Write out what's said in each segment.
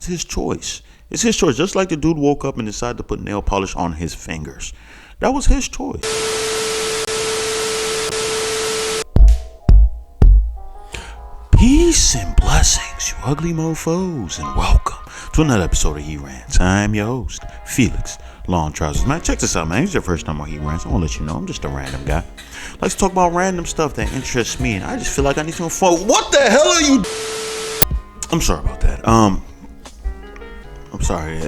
his choice. It's his choice. Just like the dude woke up and decided to put nail polish on his fingers. That was his choice. Peace and blessings, you ugly mofos, and welcome to another episode of He Rants. I'm your host, Felix Long Trousers. Man, check this out, man. It's your first time on He Rants. I want to let you know I'm just a random guy. Let's talk about random stuff that interests me, and I just feel like I need to inform. What the hell are you? I'm sorry about that. I'm sorry.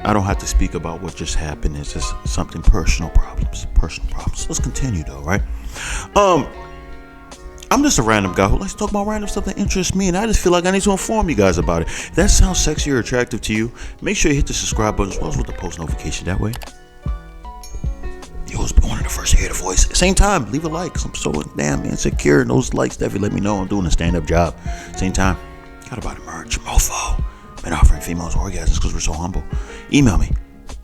I don't have to speak about what just happened. It's just something personal problems. Let's continue though, right? I'm just a random guy who likes to talk about random stuff that interests me, and I just feel like I need to inform you guys about it. If that sounds sexy or attractive to you, make sure you hit the subscribe button as well as with the post notification. That way, you always be one of the first to hear the voice. Same time, leave a like, because I'm so damn insecure, and those likes definitely let me know I'm doing a stand-up job. Same time, gotta buy the merch, mofo. Been offering females orgasms because we're so humble. Email me,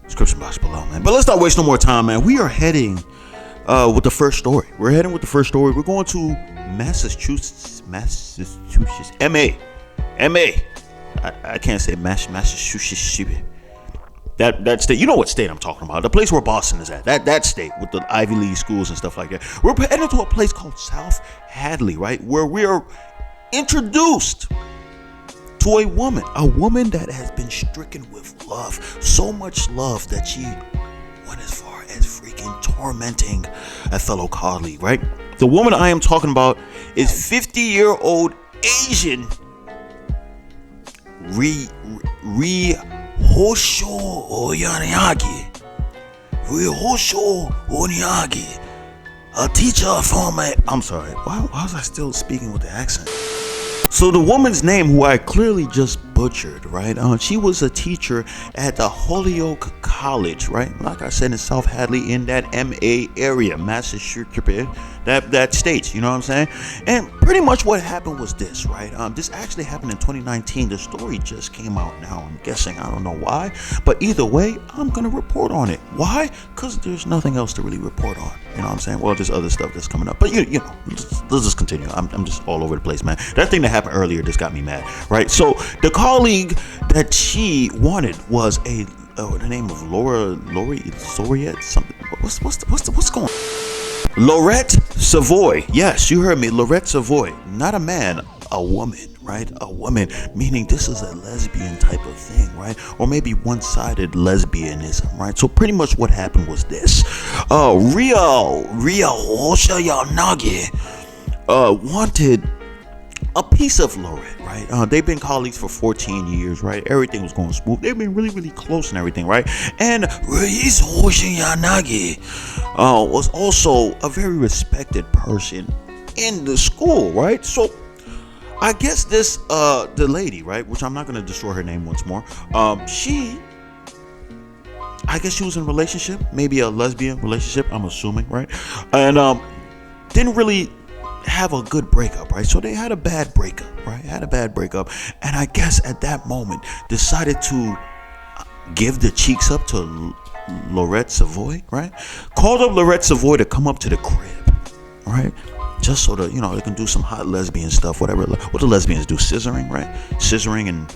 description box below, man. But let's not waste no more time, man. We are heading with the first story. We're going to Massachusetts. M.A. I can't say Massachusetts. That state. You know what state I'm talking about. The place where Boston is at. That state with the Ivy League schools and stuff like that. We're heading to a place called South Hadley, right? Where we are introduced to a woman that has been stricken with love. So much love that she went as far as freaking tormenting a fellow colleague, right? The woman I am talking about is 50-year-old Asian Rihosho Onyagi, a teacher from I'm sorry, why was I still speaking with the accent? So the woman's name, who I clearly just butchered, right? She was a teacher at the Holyoke College, right? Like I said, in South Hadley, in that MA area, Massachusetts, that state, you know what I'm saying? And pretty much what happened was this, right? This actually happened in 2019. The story just came out now, I'm guessing. I don't know why. But either way, I'm going to report on it. Why? Because there's nothing else to really report on. You know what I'm saying? Well, there's other stuff that's coming up. But, you know, let's just continue. I'm just all over the place, man. That thing that happened earlier just got me mad, right? So the colleague that she wanted was the name of Lori Soriet, something. What's going on? Laurette Savoy. Yes, you heard me. Laurette Savoy. Not a man, a woman, right? A woman, meaning this is a lesbian type of thing, right? Or maybe one-sided lesbianism, right? So pretty much what happened was this. Ria Oshayanagi wanted a piece of Laurette, right? They've been colleagues for 14 years, right? Everything was going smooth. They've been really, really close and everything, right? And Ria Oshayanagi was also a very respected person in the school, right? So I guess this the lady, right, which I'm not going to destroy her name once more, I guess she was in a relationship, maybe a lesbian relationship, I'm assuming, right? And didn't really have a good breakup, right? So they had a bad breakup, right? And I guess at that moment decided to give the cheeks up to Laurette Savoy, right? Called up Laurette Savoy to come up to the crib, right? Just so that, you know, they can do some hot lesbian stuff, whatever. What do lesbians do? Scissoring, right? Scissoring and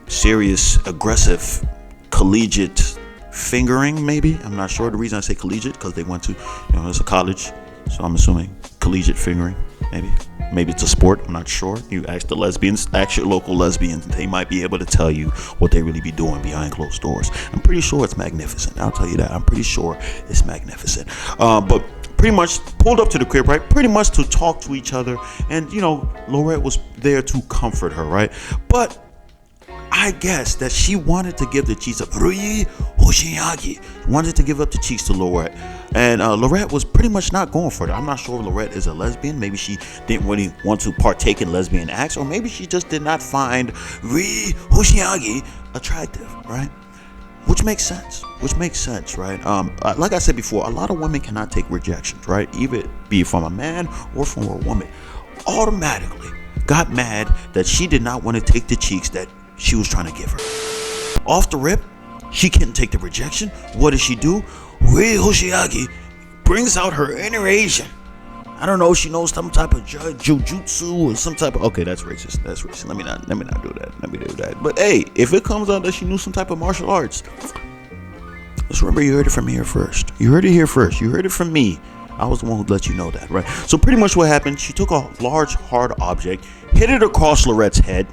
serious, aggressive, collegiate fingering, maybe. I'm not sure. The reason I say collegiate, because they went to, you know, it's a college. So I'm assuming collegiate fingering, maybe. Maybe it's a sport. I'm not sure. You ask the lesbians, ask your local lesbians. They might be able to tell you what they really be doing behind closed doors. I'm pretty sure it's magnificent. I'll tell you that. I'm pretty sure it's magnificent. But pretty much pulled up to the crib, right? Pretty much to talk to each other. And, you know, Laurette was there to comfort her, right? But I guess that she wanted to give the cheeks up. Rui Hoshinyagi wanted to give up the cheeks to Laurette. And Laurette was pretty much not going for it. I'm not sure if Laurette is a lesbian. Maybe she didn't really want to partake in lesbian acts. Or maybe she just did not find Rui Hoshinyagi attractive, right? Which makes sense, right? Like I said before, a lot of women cannot take rejections, right? Either be from a man or from a woman. Automatically got mad that she did not want to take the cheeks that she was trying to give her. Off the rip, she couldn't take the rejection. What does she do? Rui Hoshinyagi brings out her inner Asian I don't know, she knows some type of jujutsu or some type of, okay, that's racist. Let me not do that. But hey, if it comes out that she knew some type of martial arts, just remember, you heard it from here first. You heard it here first. You heard it from me. I was the one who let you know that, right? So pretty much what happened, she took a large, hard object, hit it across Lorette's head,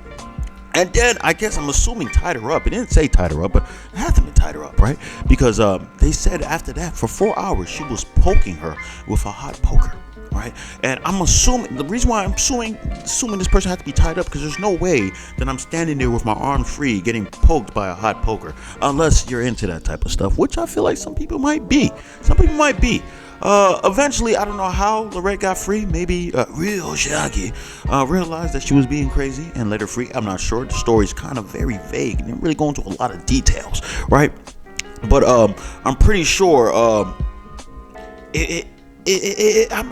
and then, I guess, I'm assuming, tied her up. It didn't say tied her up, but it had to be tied her up, right? Because they said after that, for 4 hours, she was poking her with a hot poker, right? And I'm assuming, the reason why I'm assuming this person had to be tied up, because there's no way that I'm standing there with my arm free getting poked by a hot poker, unless you're into that type of stuff, which I feel like some people might be. Eventually, I don't know how Lorette got free. Maybe real Shaggy realized that she was being crazy and let her free. I'm not sure. The story's kind of very vague and didn't really go into a lot of details, right? But I'm pretty sure I'm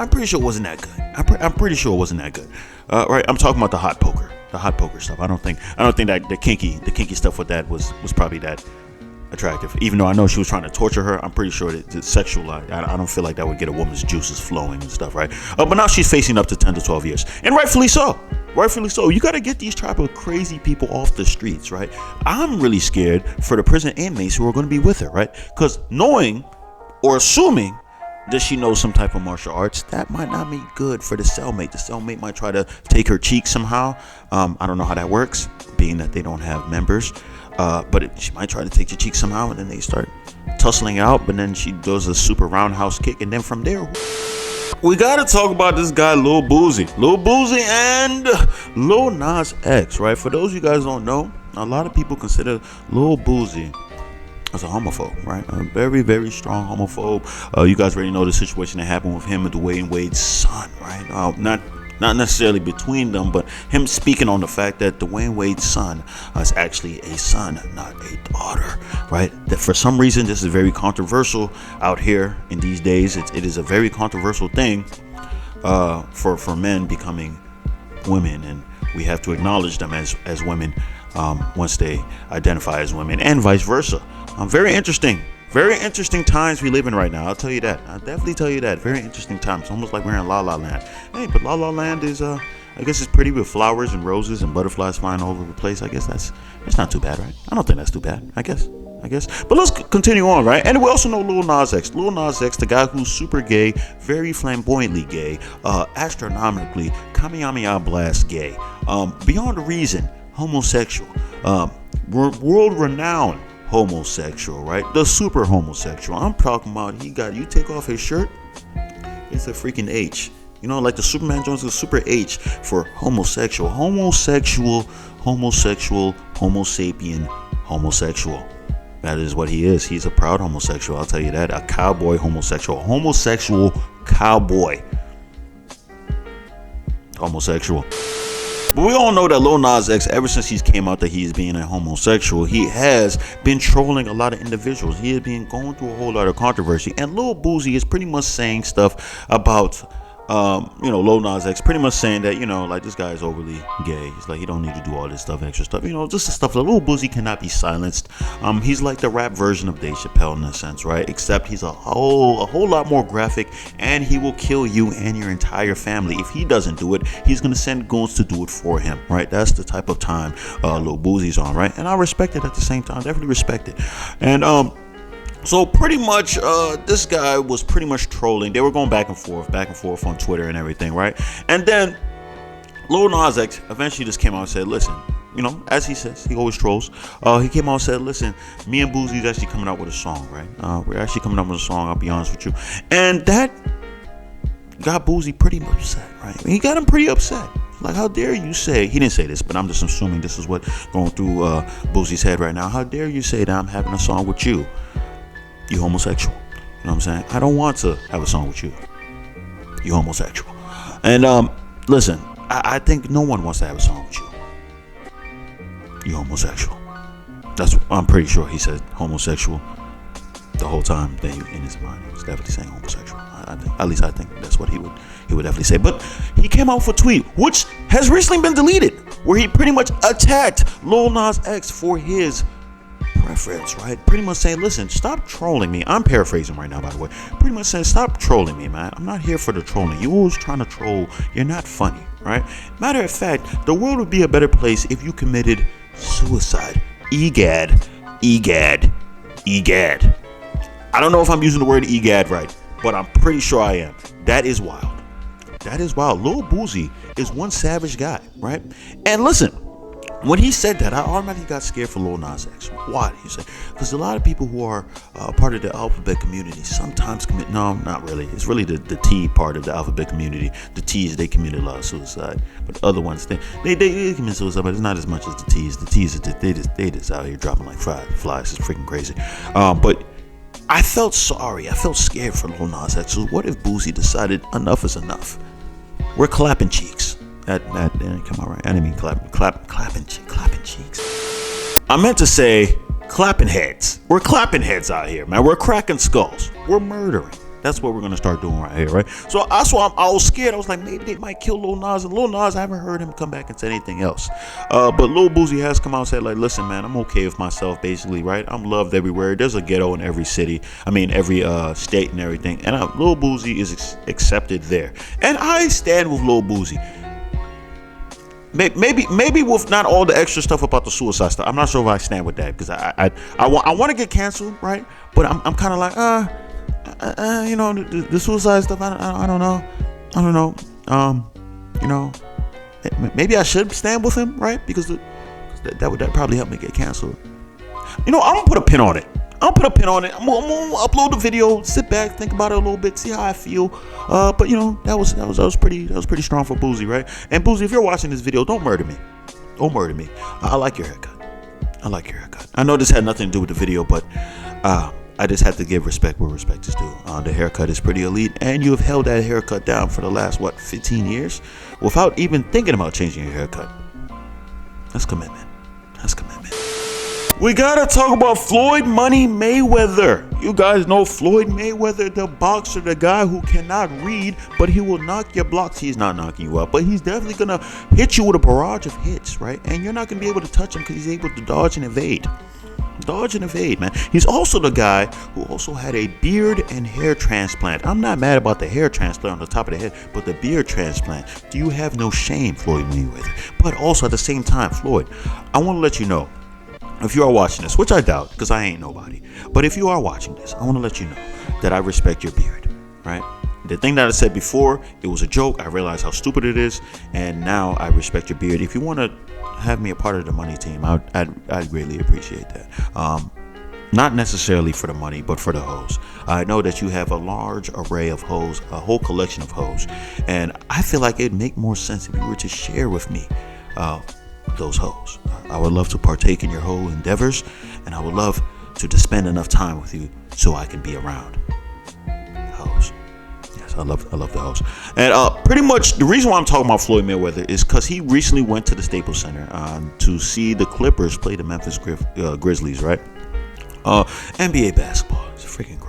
pretty sure it wasn't that good. I'm pretty sure it wasn't that good. Right? I'm talking about the hot poker stuff. I don't think that the kinky stuff with that was probably that attractive. Even though I know she was trying to torture her, I'm pretty sure that the sexual, I don't feel like that would get a woman's juices flowing and stuff, right? But now she's facing up to 10 to 12 years, and rightfully so. You got to get these type of crazy people off the streets, right? I'm really scared for the prison inmates who are going to be with her, right? Because knowing or assuming that she knows some type of martial arts, that might not be good for the cellmate. The cellmate might try to take her cheek somehow. I don't know how that works, being that they don't have members. But she might try to take your cheek somehow, and then they start tussling out, but then she does a super roundhouse kick, and then from there, we gotta talk about this guy, Lil Boosie and Lil Nas X, right? For those of you guys don't know, a lot of people consider Lil Boosie as a homophobe, right? A very, very strong homophobe. You guys already know the situation that happened with him and Dwayne Wade's son, right? Not necessarily between them, but him speaking on the fact that Dwayne Wade's son is actually a son, not a daughter, right? That for some reason, this is very controversial out here in these days. It is a very controversial thing for men becoming women, and we have to acknowledge them as women once they identify as women, and vice versa. Very interesting times we live in right now. I'll tell you that. I'll definitely tell you that. Very interesting times. Almost like we're in La La Land. Hey, but La La Land is, I guess it's pretty with flowers and roses and butterflies flying all over the place. I guess that's not too bad, right? I don't think that's too bad. I guess. But let's continue on, right? And we also know Lil Nas X. Lil Nas X, the guy who's super gay, very flamboyantly gay, astronomically, Kamehameha blast gay, beyond reason, homosexual, world-renowned homosexual, right? The super homosexual. I'm talking about, you take off his shirt, it's a freaking H. You know, like the Superman Jones is super H for homosexual. Homo sapien, homosexual. That is what he is. He's a proud homosexual, I'll tell you that. A cowboy homosexual. Homosexual cowboy. Homosexual. But we all know that Lil Nas X, ever since he's came out that he's being a homosexual, he has been trolling a lot of individuals. He has been going through a whole lot of controversy. And Lil Boosie is pretty much saying stuff about, Lil Nas X, pretty much saying that, like, this guy is overly gay. He's like, he don't need to do all this stuff, extra stuff. Just the stuff that Lil Boosie cannot be silenced. He's like the rap version of Dave Chappelle in a sense, right? Except he's a whole lot more graphic, and he will kill you and your entire family. If he doesn't do it, he's going to send goons to do it for him, right? That's the type of time Lil Boosie's on, right? And I respect it at the same time. Definitely respect it. And, so pretty much, this guy was pretty much trolling. They were going back and forth on Twitter and everything, right? And then Lil Nas X eventually just came out and said, listen, as he says, he always trolls. He came out and said, listen, me and Boosie's actually coming out with a song, right? We're actually coming out with a song, I'll be honest with you. And that got Boosie pretty upset, right? He got him pretty upset. Like, how dare you say, he didn't say this, but I'm just assuming this is what going through Boosie's head right now. How dare you say that I'm having a song with you? You homosexual. You know what I'm saying? I don't want to have a song with you. You homosexual. And listen, I think no one wants to have a song with you. You homosexual. I'm pretty sure he said homosexual the whole time that in his mind he was definitely saying homosexual. I think that's what he would definitely say. But he came out with a tweet, which has recently been deleted, where he pretty much attacked Lil Nas X for his preference, right? Pretty much saying, listen, stop trolling me. I'm paraphrasing right now, by the way. Pretty much saying, stop trolling me, man. I'm not here for the trolling. You always trying to troll. You're not funny, right? Matter of fact, the world would be a better place if you committed suicide. Egad. I don't know if I'm using the word egad right, but I'm pretty sure I am. That is wild. That is wild. Lil Boosie is one savage guy, right? And listen, when he said that, I automatically got scared for Lil Nas X. Why? He said, because a lot of people who are part of the alphabet community sometimes commit, no, not really. It's really the T part of the alphabet community. The T's, they commit a lot of suicide. But the other ones, they commit suicide, but it's not as much as the T's. The T's, they just out here dropping like flies. It's freaking crazy. But I felt sorry. I felt scared for Lil Nas X. So what if Boosie decided enough is enough? We're clapping cheeks. That didn't come out right. I didn't mean clapping cheeks. I meant to say clapping heads. We're clapping heads out here, man. We're cracking skulls. We're murdering. That's what we're gonna start doing right here, right? So that's why I was scared. I was like, maybe they might kill Lil Nas. And Lil Nas, I haven't heard him come back and say anything else. But Lil Boosie has come out and said, like, listen, man, I'm okay with myself, basically, right? I'm loved everywhere. There's a ghetto in every city. Every state and everything. And Lil Boosie is accepted there. And I stand with Lil Boosie. Maybe with not all the extra stuff about the suicide stuff. I'm not sure if I stand with that because I want to get canceled, right? But I'm kind of like, the suicide stuff. I don't know. Maybe I should stand with him, right? Because that would probably help me get canceled. I'm gonna put a pin on it. I'm gonna upload the video, sit back, think about it a little bit, see how I feel. But that was pretty strong for Boosie, right? And Boosie, if you're watching this video, don't murder me. Don't murder me. I like your haircut. I know this had nothing to do with the video, but I just had to give respect where respect is due. The haircut is pretty elite, and you have held that haircut down for the last 15 years without even thinking about changing your haircut. That's commitment. We gotta talk about Floyd Money Mayweather. You guys know Floyd Mayweather, the boxer, the guy who cannot read, but he will knock your blocks. He's not knocking you out, but he's definitely gonna hit you with a barrage of hits, right? And you're not gonna be able to touch him because he's able to dodge and evade, man. He's also the guy who also had a beard and hair transplant. I'm not mad about the hair transplant on the top of the head, but the beard transplant. Do you have no shame, Floyd Mayweather? But also at the same time, Floyd, I want to let you know, if you are watching this, which I doubt because I ain't nobody, but if you are watching this, I want to let you know that I respect your beard, right? The thing that I said before, it was a joke. I realized how stupid it is, and now I respect your beard. If you want to have me a part of the money team, I'd greatly appreciate that. Not necessarily for the money, but for the hoes. I know that you have a large array of hoes, a whole collection of hoes, and I feel like it'd make more sense if you were to share with me those hoes. I would love to partake in your whole endeavors, and I would love to spend enough time with you so I can be around hoes. Yes, I love the hoes. And pretty much the reason why I'm talking about Floyd Mayweather is because he recently went to the Staples Center to see the Clippers play the Memphis Grizzlies, right? NBA basketball is freaking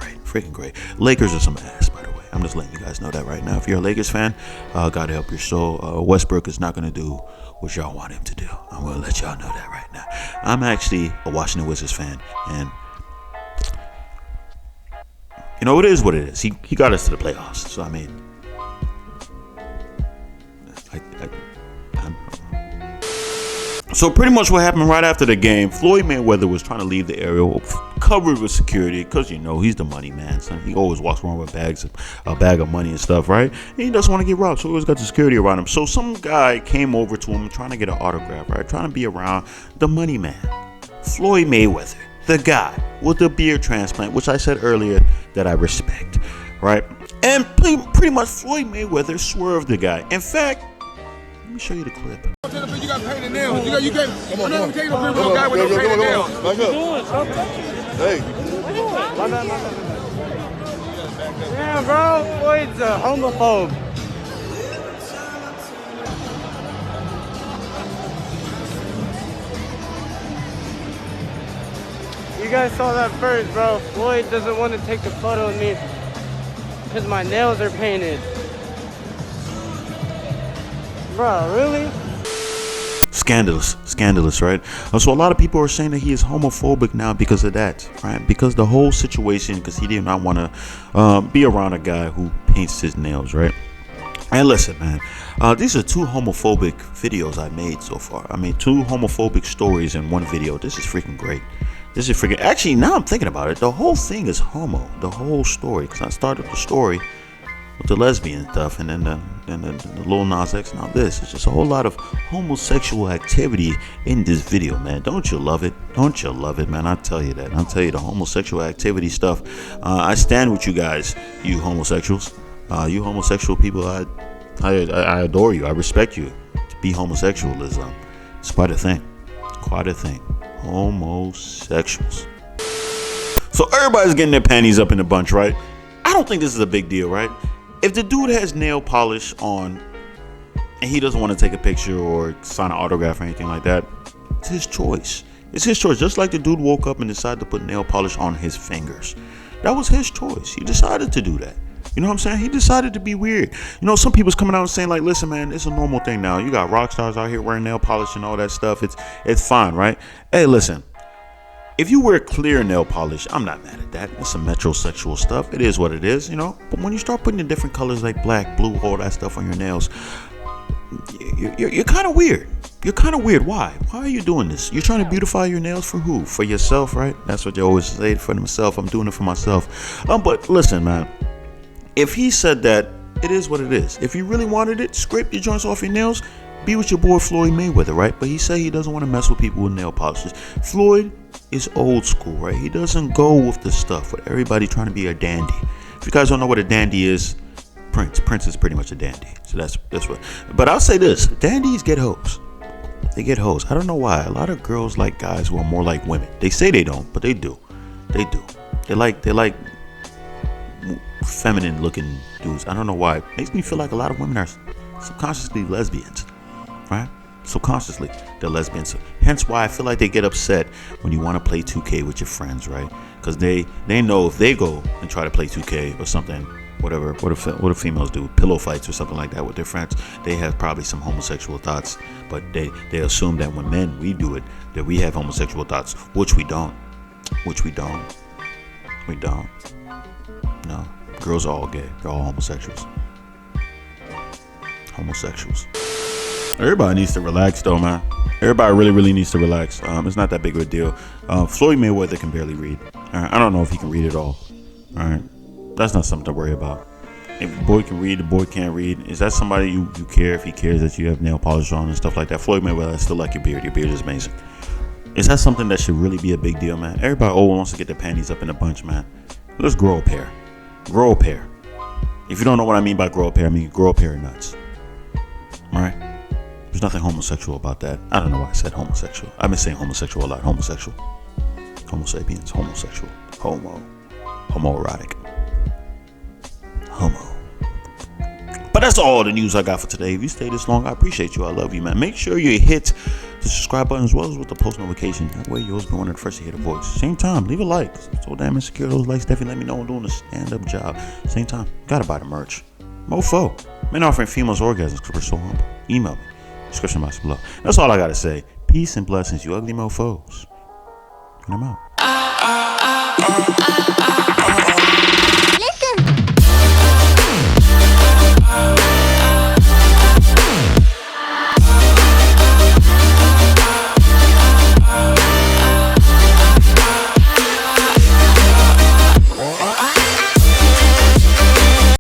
great. Lakers are some ass, by the way. I'm just letting you guys know that right now. If you're a Lakers fan, God help your soul. Westbrook is not going to do what y'all want him to do. I'm going to let y'all know that right now. I'm actually a Washington Wizards fan, and it is what it is. He got us to the playoffs. So, So pretty much what happened right after the game, Floyd Mayweather was trying to leave the area covered with security because, he's the money man. So he always walks around with a bag of money and stuff, right? And he doesn't want to get robbed, so he always got the security around him. So some guy came over to him trying to get an autograph, right? Trying to be around the money man, Floyd Mayweather, the guy with the beard transplant, which I said earlier that I respect, right? And pretty much Floyd Mayweather swerved the guy. In fact, let me show you the clip. You got painted nails. You can't. I'm not taking no with a guy with no painted nails. What you doing? Stop touching. Hey. My bad. Damn, bro. Floyd's a homophobe. You guys saw that first, bro. Floyd doesn't want to take a photo of me because my nails are painted. Bro, really? Scandalous, right? So a lot of people are saying that he is homophobic now because of that, right? Because the whole situation, because he did not want to be around a guy who paints his nails, right? And listen, man, these are two homophobic videos I made so far. I made two homophobic stories in one video. This is freaking great. Actually, now I'm thinking about it, the whole thing is homo, the whole story, because I started the story with the lesbian stuff, and then the Lil Nas X. Now this is just a whole lot of homosexual activity in this video, man. Don't you love it? Don't you love it, man? I tell you that. I'll tell you the homosexual activity stuff. I stand with you guys, you homosexuals. You homosexual people, I adore you. I respect you. To be homosexual is it's quite a thing. Quite a thing. Homosexuals. So everybody's getting their panties up in a bunch, right? I don't think this is a big deal, right? If the dude has nail polish on and he doesn't want to take a picture or sign an autograph or anything like that, it's his choice. It's his choice. Just like the dude woke up and decided to put nail polish on his fingers. That was his choice. He decided to do that. You know what I'm saying? He decided to be weird. You know, some people's coming out and saying like, listen, man, it's a normal thing now. You got rock stars out here wearing nail polish and all that stuff. It's fine, right? Hey, listen. If you wear clear nail polish, I'm not mad at that. It's some metrosexual stuff. It is what it is, you know. But when you start putting the different colors like black, blue, all that stuff on your nails, you're kind of weird. You're kind of weird. Why? Why are you doing this? You're trying to beautify your nails for who? For yourself, right? That's what they always say, for themselves. I'm doing it for myself. But listen, man. If he said that, it is what it is. If you really wanted it, scrape your joints off your nails, be with your boy Floyd Mayweather, right? But he said he doesn't want to mess with people with nail polishes. Floyd is old school, right? He doesn't go with the stuff with everybody trying to be a dandy. If you guys don't know what a dandy is, Prince is pretty much a dandy. So that's what. But I'll say this: dandies get hoes. They get hoes. I don't know why. A lot of girls like guys who are more like women. They say they don't, but they do. They do. They like feminine looking dudes. I don't know why. It makes me feel like a lot of women are subconsciously lesbians, right? Subconsciously they're lesbians. Hence why I feel like they get upset when you want to play 2K with your friends, right? Because they know if they go and try to play 2K or something, whatever, what do females do, pillow fights or something like that with their friends, they have probably some homosexual thoughts. But they assume that when men, we do it, that we have homosexual thoughts, which we don't. No, girls are all gay. They're all homosexuals. Everybody needs to relax though, man. Everybody really needs to relax. It's not that big of a deal. Floyd Mayweather can barely read. I don't know if he can read at all. All right, that's not something to worry about. If the boy can read, the boy can't read. Is that somebody you care if he cares that you have nail polish on and stuff like that? Floyd Mayweather, I still like your beard. Your beard is amazing. Is that something that should really be a big deal, man? Everybody wants to get their panties up in a bunch, man. Let's grow a pair. Grow a pair. If you don't know what I mean by grow a pair, I mean grow a pair of nuts. Alright? There's nothing homosexual about that. I don't know why I said homosexual. I've been saying homosexual a lot. Homosexual. Homo sapiens. Homosexual. Homoerotic. Homo. But that's all the news I got for today. If you stay this long, I appreciate you. I love you, man. Make sure you hit the subscribe button as well as with the post notification. That way you'll always be one of the first to hear the voice. Same time, leave a like. So damn insecure. Those likes definitely let me know I'm doing a stand-up job. Same time, gotta buy the merch. Mofo. Men offering females orgasms because we're so humble. Email me. Description box below. That's all I gotta say. Peace and blessings, you ugly mofos. And I'm out.